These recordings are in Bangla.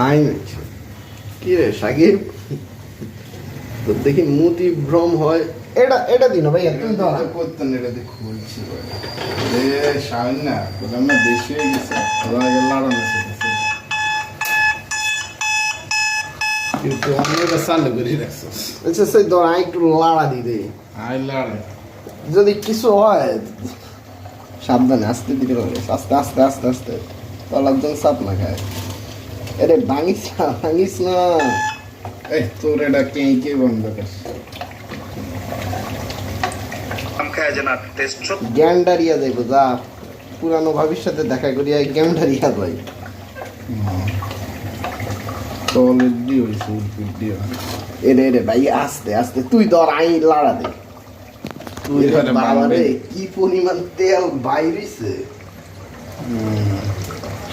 আই নাকি কি রে সাকিব তো দেখি মতি ভ্রম হয় এটা এটা দিন ভাই তুই ধর করতেন এটাতে খুলছি শাহিন না কোথাও না বেশি হয়ে গেছে ওরা আগে লাড়ানো শিখেছে কিন্তু অন্যটা চালু করে রাখছো আচ্ছা সেই ধর আই একটু লাড়া দি দে আই লাড়ে যদি কিছু হয় সাবধানে আস্তে দিকে আস্তে আস্তে আস্তে আস্তে তলার জন্য চাপ না খায় আরে ভাঙিস না এই তোর এটা কে বন্ধ করছে গ্যান্ডারিয়া যাইব যা পুরানো ভাবির সাথে দেখা করিয়া গ্যান্ডারিয়া যাই তলের দিয়ে হয়েছে উল্পিট দিয়ে এরে এরে ভাই আস্তে আস্তে তুই ধর আই লাড়া দে তুই ধরে বাবা রে বাঁধবি। কি পরিমাণ তেল বাইরেছে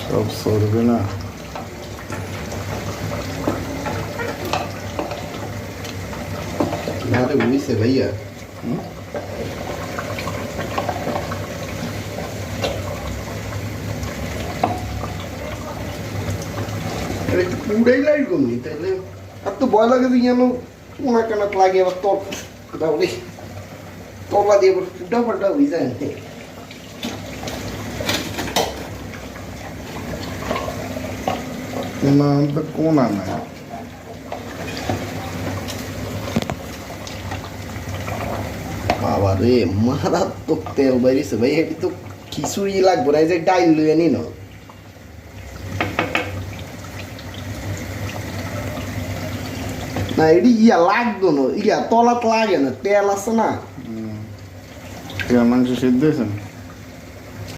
সব সরবে না না রে বুঝছে ভাইয়া একটু পুরাই লাইট করনি তাহলে আর তো ভয় লাগে যে যেন কোনা কানা লাগে আবার তোর তাহলে তলা দিয়ে আবার ফুটা ফাটা হয়ে যায় না তো কোনা নাই বাবা রে মারাত্মক তেল বাইরেছে ভাই এটি তো খিচুড়ি লাগবে না এই যে ডাইল লুয়ে নি না না এটি ইয়া লাগতো না ইয়া তলাত লাগে না তেল আছে না মাংস সিদ্ধ হয়েছে